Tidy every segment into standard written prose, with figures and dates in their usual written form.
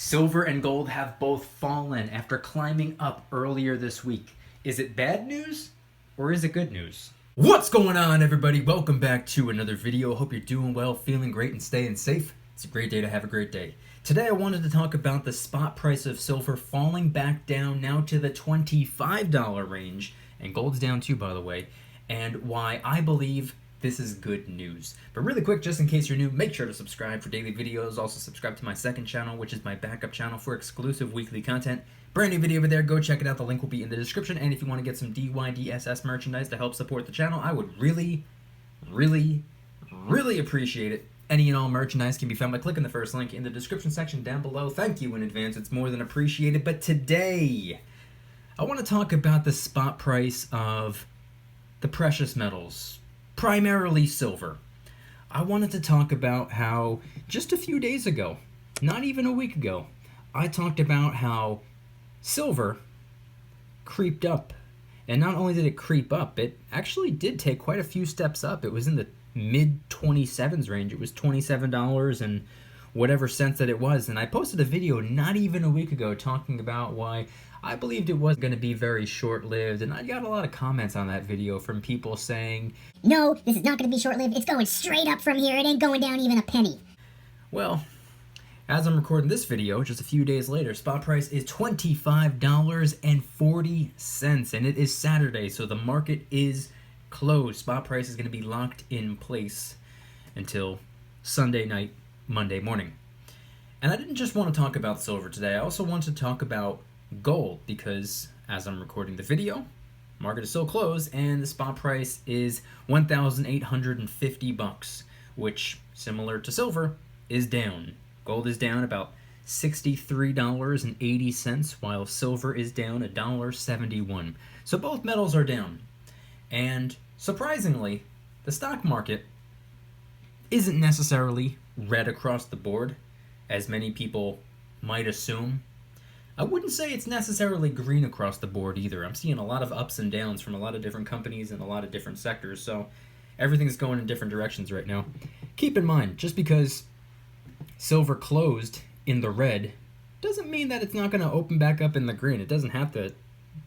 Silver and gold have both fallen after climbing up earlier this week. Is it bad news or is it good news? What's going on, everybody? Welcome back to another video. Hope you're doing well, feeling great, and staying safe. It's a great day to have a great day. Today I wanted to talk about the spot price of silver falling back down now to the $25 range, and gold's down too, by the way, and why I believe this is good news. But really quick, just in case you're new, make sure to subscribe for daily videos. Also subscribe to my second channel, which is my backup channel for exclusive weekly content. Brand new video over there, go check it out. The link will be in the description. And if you want to get some DYDSS merchandise to help support the channel, I would really appreciate it. Any and all merchandise can be found by clicking the first link in the description section down below. Thank you in advance, it's more than appreciated. But today, I want to talk about the spot price of the precious metals, primarily silver. I wanted to talk about how just a few days ago, not even a week ago, I talked about how silver creeped up. And not only did it creep up, it actually did take quite a few steps up. It was in the mid 27s range. It was $27 and whatever cents that it was. And I posted a video not even a week ago talking about why I believed it was going to be very short-lived, and I got a lot of comments on that video from people saying, "No, this is not going to be short-lived. It's going straight up from here. It ain't going down even a penny." Well, as I'm recording this video, just a few days later, spot price is $25.40, and it is Saturday, so the market is closed. Spot price is going to be locked in place until Sunday night, Monday morning. And I didn't just want to talk about silver today. I also want to talk about gold, because as I'm recording the video, market is still closed and the spot price is $1,850, which, similar to silver, is down. Gold is down about $63.80, while silver is down $1.71. So both metals are down. And surprisingly, the stock market isn't necessarily red across the board, as many people might assume. I wouldn't say it's necessarily green across the board either. I'm seeing a lot of ups and downs from a lot of different companies and a lot of different sectors, so everything's going in different directions right now. Keep in mind, just because silver closed in the red doesn't mean that it's not going to open back up in the green. It doesn't have to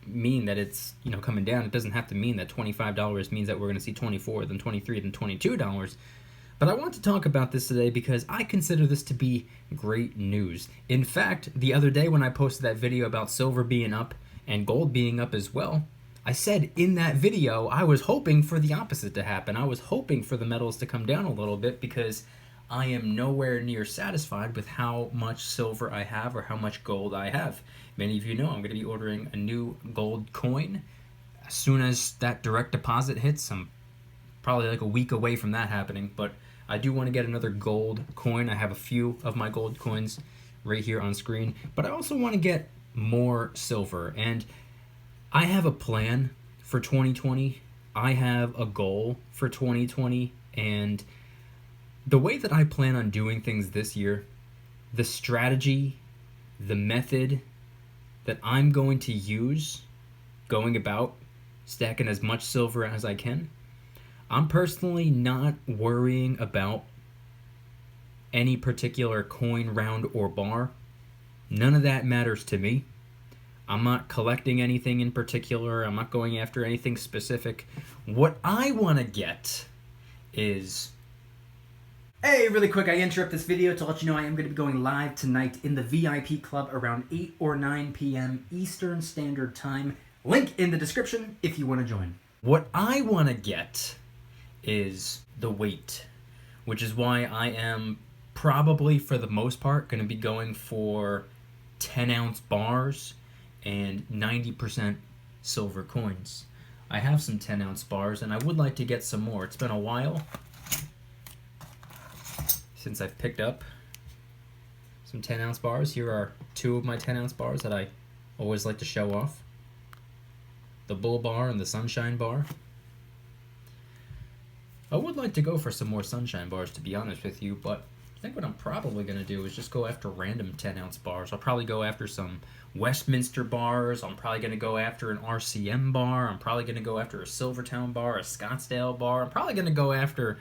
mean that it's, coming down. It doesn't have to mean that $25 means that we're going to see $24, then $23, then $22. But I want to talk about this today because I consider this to be great news. In fact, the other day when I posted that video about silver being up and gold being up as well, I said in that video I was hoping for the opposite to happen. I was hoping for the metals to come down a little bit because I am nowhere near satisfied with how much silver I have or how much gold I have. Many of you know I'm going to be ordering a new gold coin. As soon as that direct deposit hits, I'm probably like a week away from that happening, but I do want to get another gold coin. I have a few of my gold coins right here on screen, but I also want to get more silver, and I have a plan for 2020. I have a goal for 2020, and the way that I plan on doing things this year, the strategy, the method that I'm going to use going about stacking as much silver as I can, I'm personally not worrying about any particular coin, round, or bar. None of that matters to me. I'm not collecting anything in particular. I'm not going after anything specific. What I want to get is... Hey, really quick, I interrupt this video to let you know I am going to be going live tonight in the VIP Club around 8 or 9 p.m. Eastern Standard Time. Link in the description if you want to join. What I want to get is the weight, which is why I am probably, for the most part, going to be going for 10-ounce bars and 90% silver coins. I have some 10-ounce bars, and I would like to get some more. It's been a while since I've picked up some 10-ounce bars. Here are two of my 10-ounce bars that I always like to show off. The Bull Bar and the Sunshine Bar. I would like to go for some more Sunshine Bars, to be honest with you, but I think what I'm probably going to do is just go after random 10-ounce bars. I'll probably go after some Westminster bars. I'm probably going to go after an RCM bar. I'm probably going to go after a Silvertown bar, a Scottsdale bar. I'm probably going to go after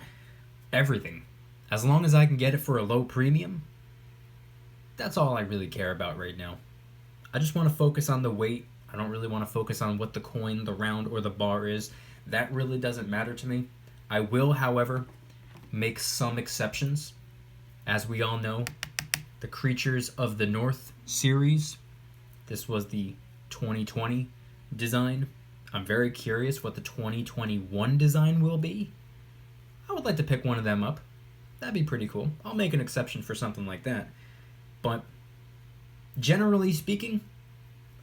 everything. As long as I can get it for a low premium, That's all I really care about right now. I just want to focus on the weight. I don't really want to focus on what the coin, the round, or the bar is. That really doesn't matter to me. I will, however, make some exceptions. As we all know, the Creatures of the North series, this was the 2020 design. I'm very curious what the 2021 design will be. I would like to pick one of them up. That'd be pretty cool. I'll make an exception for something like that. But generally speaking,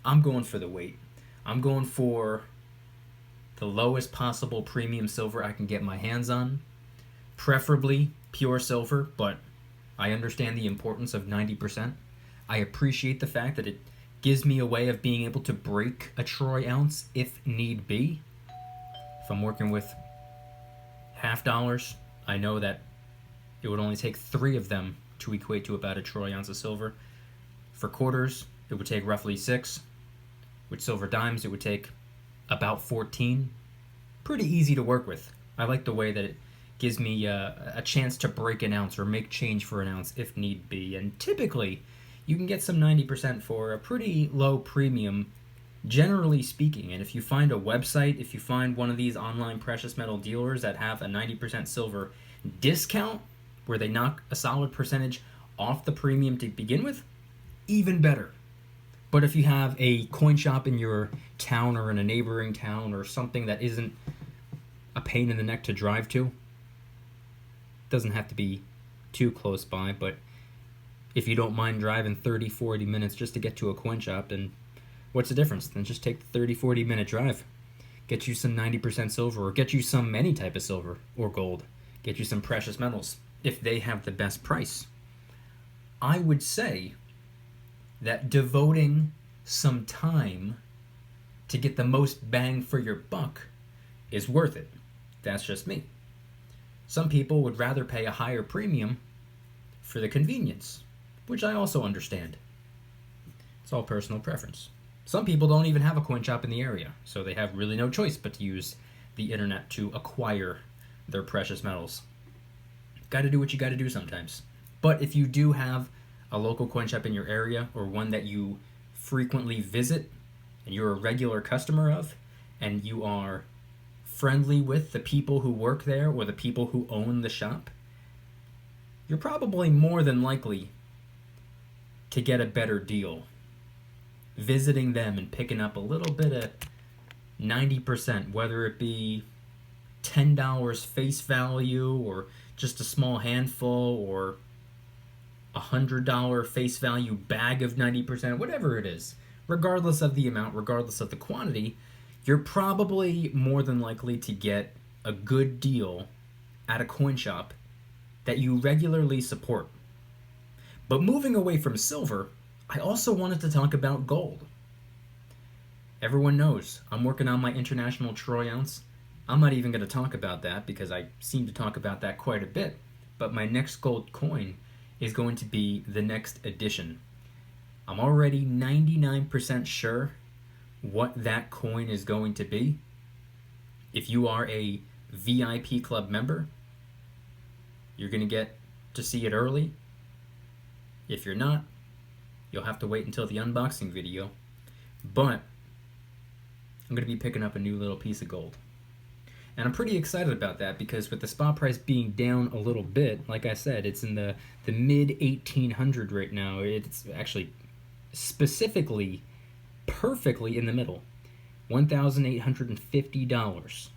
I'm going for the weight. I'm going for the lowest possible premium silver I can get my hands on. Preferably pure silver, but I understand the importance of 90%. I appreciate the fact that it gives me a way of being able to break a troy ounce if need be. If I'm working with half dollars, I know that it would only take 3 of them to equate to about a troy ounce of silver. For quarters, it would take roughly 6. With silver dimes, it would take about 14. Pretty easy to work with. I like the way that it gives me a chance to break an ounce or make change for an ounce if need be. And typically, you can get some 90% for a pretty low premium, generally speaking. And if you find a website, if you find one of these online precious metal dealers that have a 90% silver discount, where they knock a solid percentage off the premium to begin with, even better. But if you have a coin shop in your town or in a neighboring town or something that isn't a pain in the neck to drive to, doesn't have to be too close by, but if you don't mind driving 30, 40 minutes just to get to a coin shop, then what's the difference? Then just take the 30, 40 minute drive. Get you some 90% silver, or get you some any type of silver or gold. Get you some precious metals if they have the best price. I would say that devoting some time to get the most bang for your buck is worth it. That's just me. Some people would rather pay a higher premium for the convenience, which I also understand. It's all personal preference. Some people don't even have a coin shop in the area, so they have really no choice but to use the internet to acquire their precious metals. Got to do what you got to do sometimes. But if you do have a local coin shop in your area, or one that you frequently visit and you're a regular customer of, and you are friendly with the people who work there or the people who own the shop, you're probably more than likely to get a better deal visiting them and picking up a little bit of 90%, whether it be $10 face value or just a small handful, or $100 face value bag of 90%, whatever it is. Regardless of the amount, regardless of the quantity, you're probably more than likely to get a good deal at a coin shop that you regularly support. But moving away from silver, I also wanted to talk about gold. Everyone knows I'm working on my international troy ounce. I'm not even going to talk about that because I seem to talk about that quite a bit. But my next gold coin is going to be the next edition. I'm already 99% sure what that coin is going to be. If you are a VIP club member, you're going to get to see it early. If you're not, you'll have to wait until the unboxing video. But I'm going to be picking up a new little piece of gold. And I'm pretty excited about that because with the spot price being down a little bit, like I said, it's in the mid 1800 right now. It's actually specifically perfectly in the middle. $1,850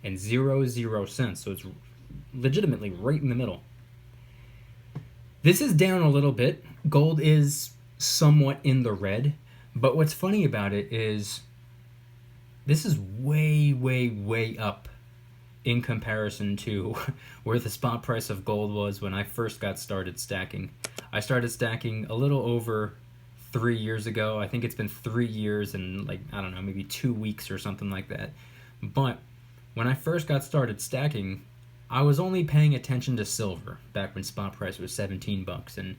and 00 cents. So it's legitimately right in the middle. This is down a little bit. Gold is somewhat in the red. But what's funny about it is this is way, way, way up in comparison to where the spot price of gold was when I first got started stacking. I started stacking a little over 3 years ago. I think it's been 3 years and maybe 2 weeks or something like that. But when I first got started stacking, I was only paying attention to silver back when spot price was $17. And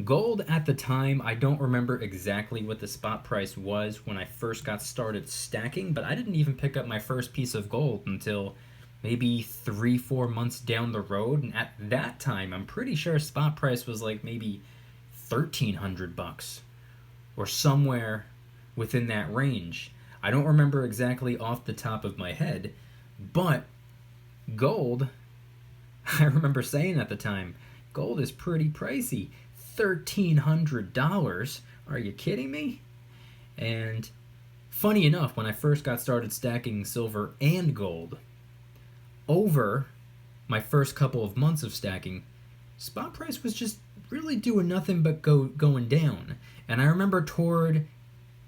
gold at the time, I don't remember exactly what the spot price was when I first got started stacking, but I didn't even pick up my first piece of gold until maybe 3-4 months down the road. And at that time, I'm pretty sure spot price was like maybe $1,300 or somewhere within that range. I don't remember exactly off the top of my head, but gold, I remember saying at the time, gold is pretty pricey. $1,300? Are you kidding me? And funny enough, when I first got started stacking silver and gold, over my first couple of months of stacking, spot price was just really doing nothing but going down. And I remember toward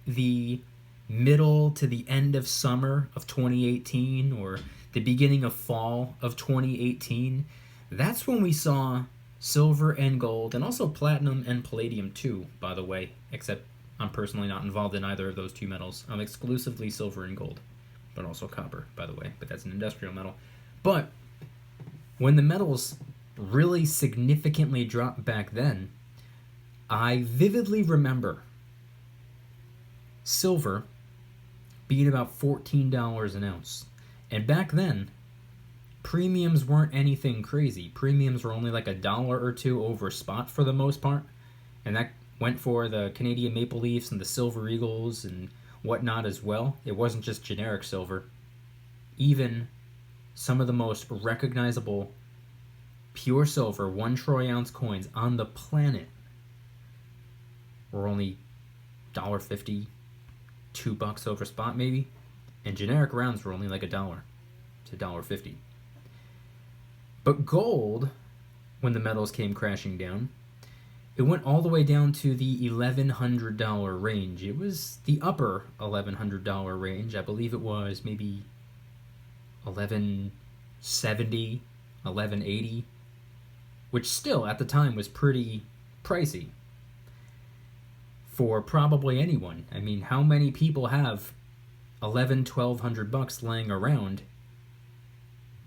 the middle to the end of summer of 2018 or the beginning of fall of 2018, that's when we saw silver and gold, and also platinum and palladium too, by the way, except I'm personally not involved in either of those two metals. I'm exclusively silver and gold, but also copper, by the way, but that's an industrial metal. But when the metals really significantly dropped back then, I vividly remember silver being about $14 an ounce. And back then, premiums weren't anything crazy. Premiums were only like $1 or $2 over spot for the most part. And that went for the Canadian Maple Leafs and the Silver Eagles and whatnot as well. It wasn't just generic silver. Even some of the most recognizable pure silver 1 troy ounce coins on the planet were only $1.50, $2 over spot maybe. And generic rounds were only like $1 to $1.50. But gold, when the metals came crashing down, it went all the way down to the $1,100 range. It was the upper $1,100 range. I believe it was maybe $1,170, $1,180, which still at the time was pretty pricey for probably anyone. I mean, how many people have $1,100-$1,200 laying around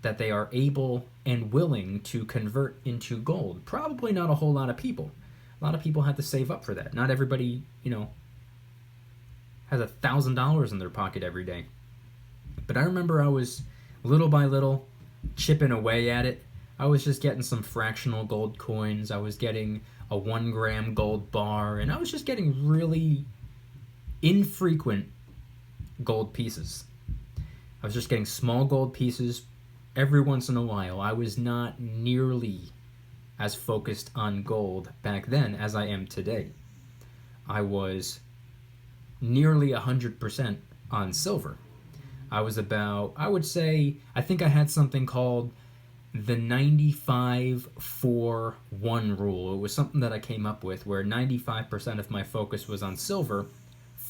that they are able and willing to convert into gold? Probably not a whole lot of people. A lot of people had to save up for that. Not everybody, has $1,000 in their pocket every day. But I remember I was little by little chipping away at it. I was just getting some fractional gold coins. I was getting a 1 gram gold bar, and I was just getting really infrequent gold pieces. I was just getting small gold pieces every once in a while. I was not nearly as focused on gold back then as I am today. I was nearly 100% on silver. I was about, I would say, I think I had something called the 95-4-1 rule. It was something that I came up with where 95% of my focus was on silver,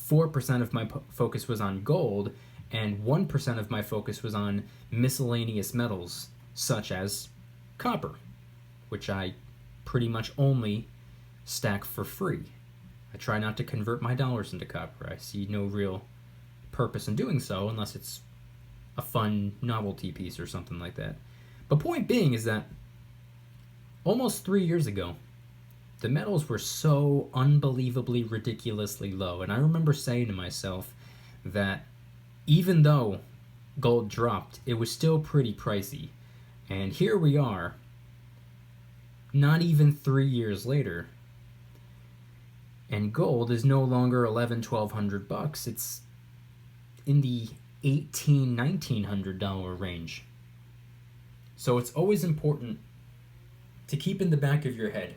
4% of my focus was on gold, and 1% of my focus was on miscellaneous metals, such as copper, which I pretty much only stack for free. I try not to convert my dollars into copper. I see no real purpose in doing so unless it's a fun novelty piece or something like that. But point being is that almost 3 years ago, the metals were so unbelievably ridiculously low. And I remember saying to myself that even though gold dropped, it was still pretty pricey. And here we are, not even 3 years later, and gold is no longer $1,100-$1,200. It's in the $1,800-$1,900 range. So it's always important to keep in the back of your head.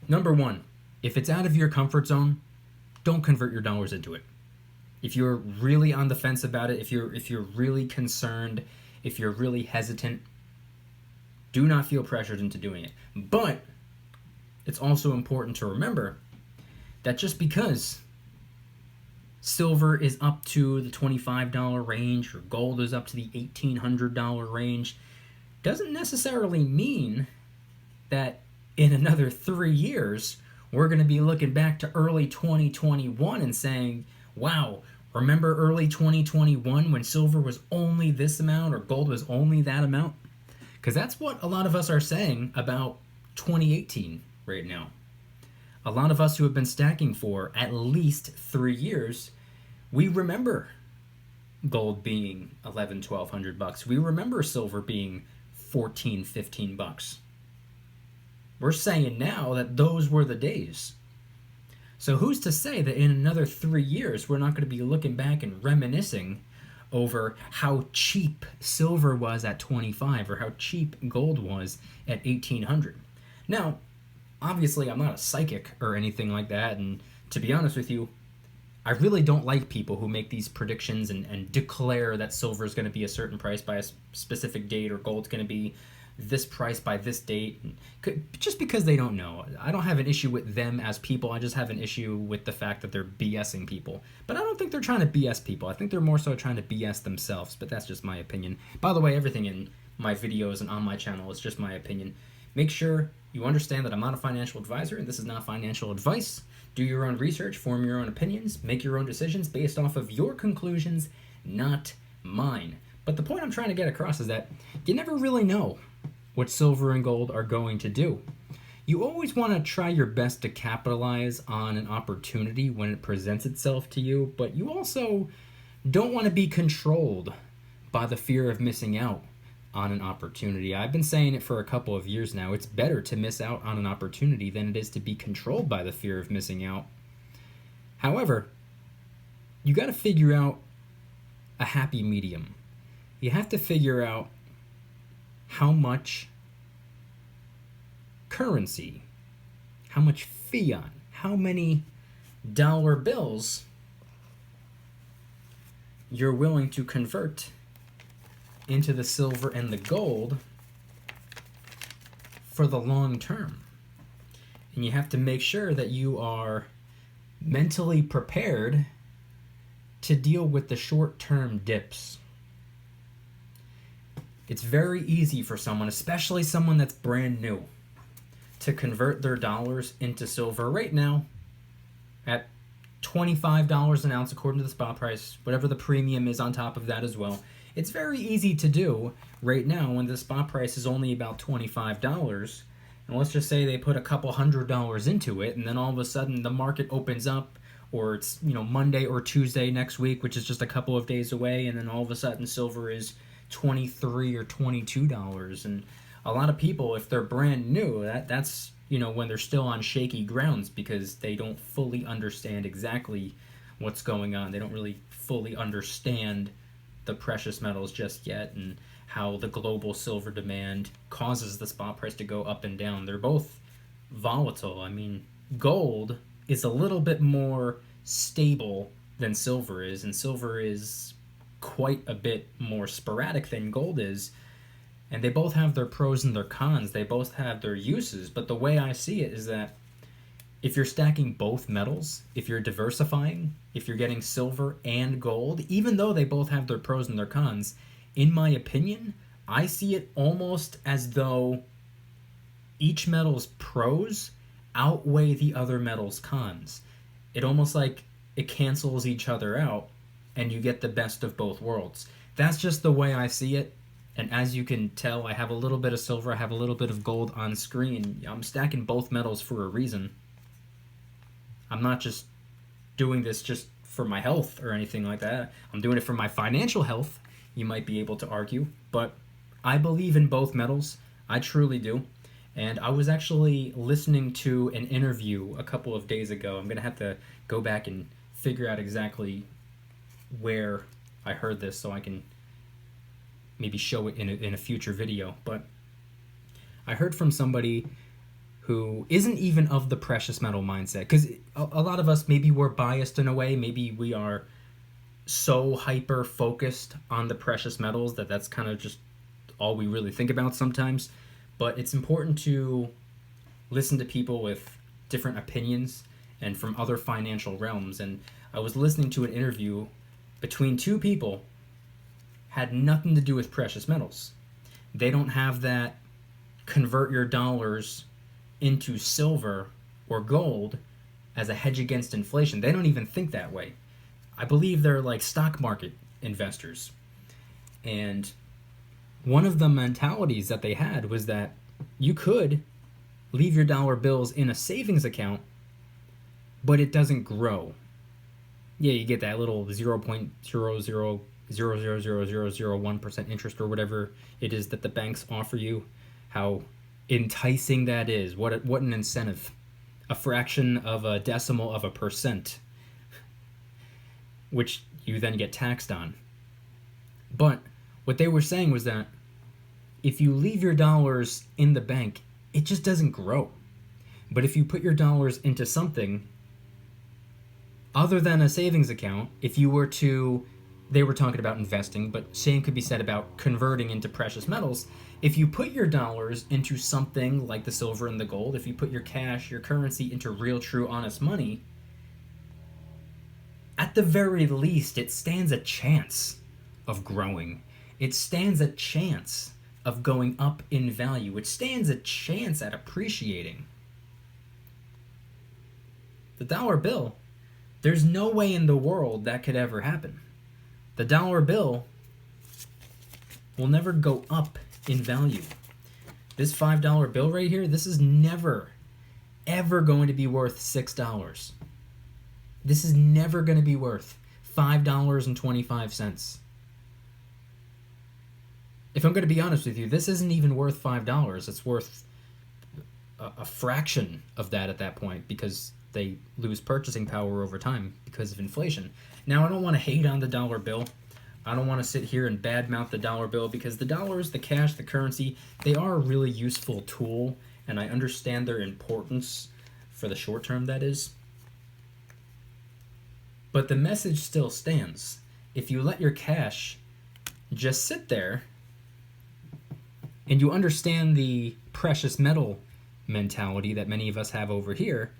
Number one, if it's out of your comfort zone, don't convert your dollars into it. If you're really on the fence about it, if you're really concerned, if you're really hesitant, do not feel pressured into doing it. But it's also important to remember that just because silver is up to the $25 range or gold is up to the $1,800 range doesn't necessarily mean that in another 3 years we're going to be looking back to early 2021 and saying, wow, remember early 2021 when silver was only this amount or gold was only that amount? Because that's what a lot of us are saying about 2018 right now. A lot of us who have been stacking for at least 3 years, we remember gold being $1,100-$1,200. We remember silver being $14-$15. We're saying now that those were the days. So who's to say that in another 3 years we're not going to be looking back and reminiscing over how cheap silver was at 25 or how cheap gold was at 1800? Now, obviously I'm not a psychic or anything like that, and to be honest with you, I really don't like people who make these predictions and declare that silver is going to be a certain price by a specific date or gold's going to be this price by this date, just because they don't know. I don't have an issue with them as people. I just have an issue with the fact that they're BSing people. But I don't think they're trying to BS people. I think they're more so trying to BS themselves, but that's just my opinion. By the way, everything in my videos and on my channel is just my opinion. Make sure you understand that I'm not a financial advisor and this is not financial advice. Do your own research, form your own opinions, make your own decisions based off of your conclusions, not mine. But the point I'm trying to get across is that you never really know what silver and gold are going to do. You always want to try your best to capitalize on an opportunity when it presents itself to you, but you also don't want to be controlled by the fear of missing out on an opportunity. I've been saying it for a couple of years now. It's better to miss out on an opportunity than it is to be controlled by the fear of missing out. However, you got to figure out a happy medium. You have to figure out how much currency, how much fiat, how many dollar bills you're willing to convert into the silver and the gold for the long term. And you have to make sure that you are mentally prepared to deal with the short-term dips. It's very easy for someone, especially someone that's brand new, to convert their dollars into silver right now at $25 an ounce according to the spot price, whatever the premium is on top of that as well. It's very easy to do right now when the spot price is only about $25. And let's just say they put a couple $100 into it, and then all of a sudden the market opens up, or it's, Monday or Tuesday next week, which is just a couple of days away, and then all of a sudden silver is $23 or $22. And a lot of people, if they're brand new, that's when they're still on shaky grounds because they don't fully understand exactly what's going on. They don't really fully understand the precious metals just yet and how the global silver demand causes the spot price to go up and down. They're both volatile. I mean, gold is a little bit more stable than silver is, and silver is quite a bit more sporadic than gold is. And they both have their pros and their cons. They both have their uses. But the way I see it is that if you're stacking both metals, if you're diversifying, if you're getting silver and gold, even though they both have their pros and their cons, in my opinion, I see it almost as though each metal's pros outweigh the other metal's cons. It almost like it cancels each other out and you get the best of both worlds. That's just the way I see it. And as you can tell, I have a little bit of silver, I have a little bit of gold on screen. I'm stacking both metals for a reason. I'm not just doing this just for my health or anything like that. I'm doing it for my financial health, you might be able to argue. But I believe in both metals. I truly do. And I was actually listening to an interview a couple of days ago. I'm going to have to go back and figure out exactly where I heard this so I can maybe show it in a future video. But I heard from somebody who isn't even of the precious metal mindset, because a lot of us, maybe we're biased in a way, maybe we are so hyper focused on the precious metals that that's kind of just all we really think about sometimes. But it's important to listen to people with different opinions and from other financial realms. And I was listening to an interview between two people, had nothing to do with precious metals. They don't have that convert your dollars into silver or gold as a hedge against inflation. They don't even think that way. I believe they're like stock market investors. And one of the mentalities that they had was that you could leave your dollar bills in a savings account, but it doesn't grow. Yeah, you get that little 0.00000001% interest or whatever it is that the banks offer you. How enticing that is. What an incentive. A fraction of a decimal of a percent, which you then get taxed on. But what they were saying was that if you leave your dollars in the bank, it just doesn't grow. But if you put your dollars into something other than a savings account, if you were to, they were talking about investing, but same could be said about converting into precious metals. If you put your dollars into something like the silver and the gold, if you put your cash, your currency into real, true, honest money, at the very least, it stands a chance of growing. It stands a chance of going up in value. It stands a chance at appreciating. The dollar bill, there's no way in the world that could ever happen. The dollar bill will never go up in value. This $5 bill right here, this is never, ever going to be worth $6. This is never going to be worth $5.25. If I'm going to be honest with you, this isn't even worth $5. It's worth a fraction of that at that point, because they lose purchasing power over time because of inflation. Now, I don't want to hate on the dollar bill. I don't want to sit here and badmouth the dollar bill, because the dollars, the cash, the currency, they are a really useful tool, and I understand their importance for the short term, that is. But the message still stands. If you let your cash just sit there, and you understand the precious metal mentality that many of us have over here,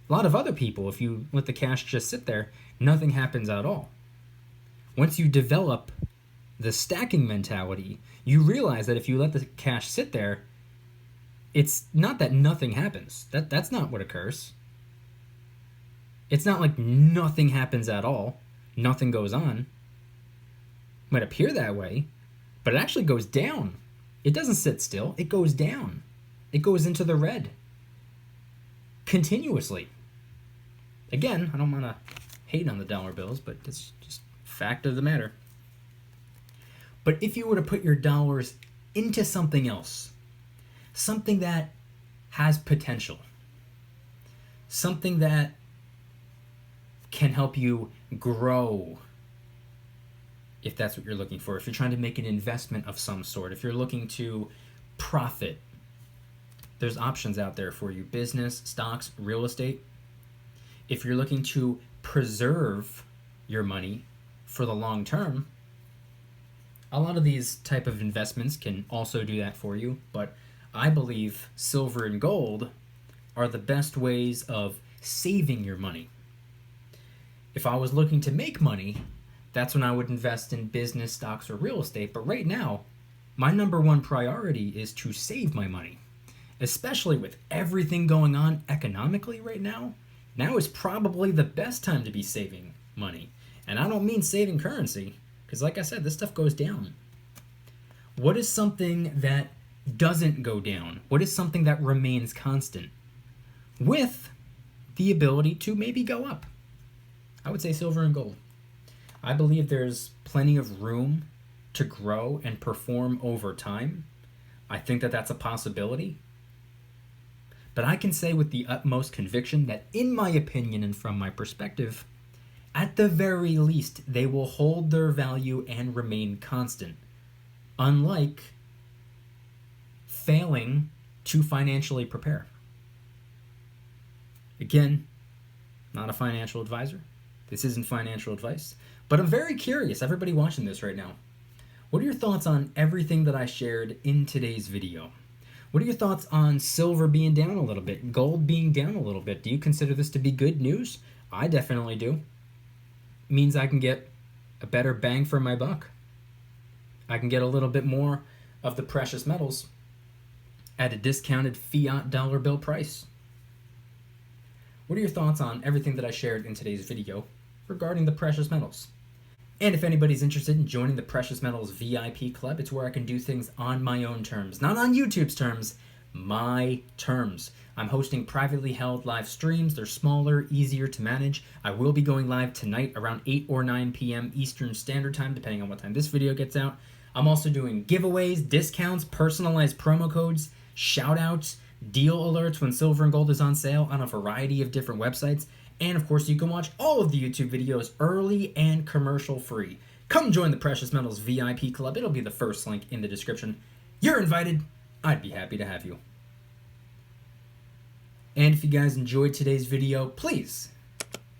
a lot of other people, if you let the cash just sit there, nothing happens at all. Once you develop the stacking mentality, you realize that if you let the cash sit there, it's not that nothing happens. That's not what occurs. It's not like nothing happens at all. Nothing goes on. It might appear that way, but it actually goes down. It doesn't sit still. It goes down. It goes into the red. Continuously. Again, I don't want to hate on the dollar bills, but it's just fact of the matter. But if you were to put your dollars into something else, something that has potential, something that can help you grow, if that's what you're looking for, if you're trying to make an investment of some sort, if you're looking to profit, there's options out there for you. Business, stocks, real estate. If you're looking to preserve your money for the long term, a lot of these type of investments can also do that for you, but I believe silver and gold are the best ways of saving your money. If I was looking to make money, that's when I would invest in business, stocks, or real estate. But right now, my number one priority is to save my money, especially with everything going on economically right now. Now is probably the best time to be saving money. And I don't mean saving currency, because like I said, this stuff goes down. What is something that doesn't go down? What is something that remains constant with the ability to maybe go up? I would say silver and gold. I believe there's plenty of room to grow and perform over time. I think that that's a possibility. But I can say with the utmost conviction that, in my opinion and from my perspective, at the very least, they will hold their value and remain constant, unlike failing to financially prepare. Again, not a financial advisor. This isn't financial advice. But I'm very curious, everybody watching this right now, what are your thoughts on everything that I shared in today's video? What are your thoughts on silver being down a little bit, gold being down a little bit? Do you consider this to be good news? I definitely do. It means I can get a better bang for my buck. I can get a little bit more of the precious metals at a discounted fiat dollar bill price. What are your thoughts on everything that I shared in today's video regarding the precious metals? And if anybody's interested in joining the Precious Metals VIP Club, it's where I can do things on my own terms. Not on YouTube's terms, my terms. I'm hosting privately held live streams. They're smaller, easier to manage. I will be going live tonight around 8 or 9 p.m. Eastern Standard Time, depending on what time this video gets out. I'm also doing giveaways, discounts, personalized promo codes, shout outs, deal alerts when silver and gold is on sale on a variety of different websites. And of course, you can watch all of the YouTube videos early and commercial free. Come join the Precious Metals VIP Club. It'll be the first link in the description. You're invited. I'd be happy to have you. And if you guys enjoyed today's video, please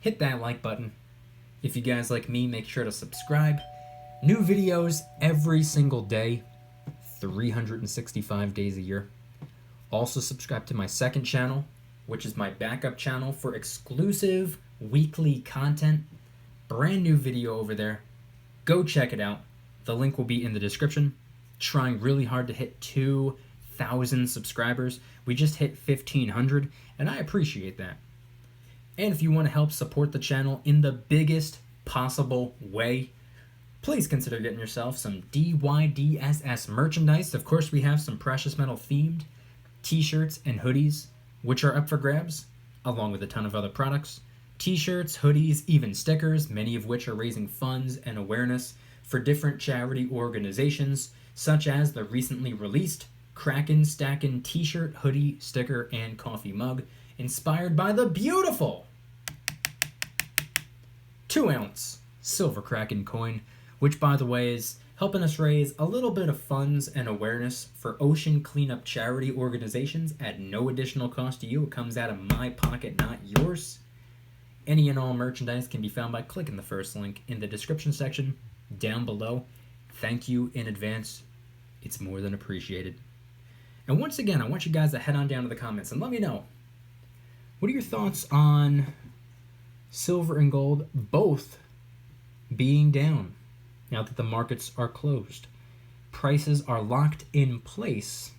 hit that like button. If you guys like me, make sure to subscribe. New videos every single day, 365 days a year. Also subscribe to my second channel, which is my backup channel for exclusive weekly content. Brand new video over there. Go check it out. The link will be in the description. Trying really hard to hit 2,000 subscribers. We just hit 1,500, and I appreciate that. And if you want to help support the channel in the biggest possible way, please consider getting yourself some DYDSS merchandise. Of course, we have some precious metal themed t-shirts and hoodies, which are up for grabs, along with a ton of other products. T-shirts, hoodies, even stickers, many of which are raising funds and awareness for different charity organizations, such as the recently released Kraken Stackin' t-shirt, hoodie, sticker, and coffee mug, inspired by the beautiful 2-ounce silver Kraken coin, which, by the way, is helping us raise a little bit of funds and awareness for ocean cleanup charity organizations at no additional cost to you. It comes out of my pocket, not yours. Any and all merchandise can be found by clicking the first link in the description section down below. Thank you in advance. It's more than appreciated. And once again, I want you guys to head on down to the comments and let me know, what are your thoughts on silver and gold both being down now that the markets are closed? Prices are locked in place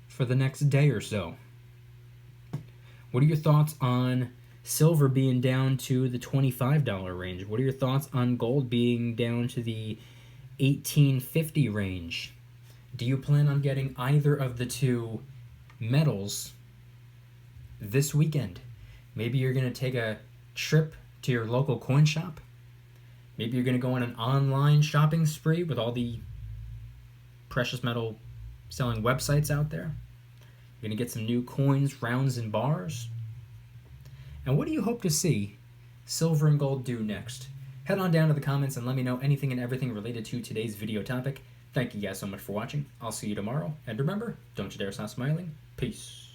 for the next day or so. What are your thoughts on silver being down to the $25 range? What are your thoughts on gold being down to the $18.50 range? Do you plan on getting either of the two metals this weekend? Maybe you're going to take a trip to your local coin shop. Maybe you're going to go on an online shopping spree with all the precious metal selling websites out there. You're going to get some new coins, rounds, and bars. And what do you hope to see silver and gold do next? Head on down to the comments and let me know anything and everything related to today's video topic. Thank you guys so much for watching. I'll see you tomorrow. And remember, don't you dare stop smiling. Peace.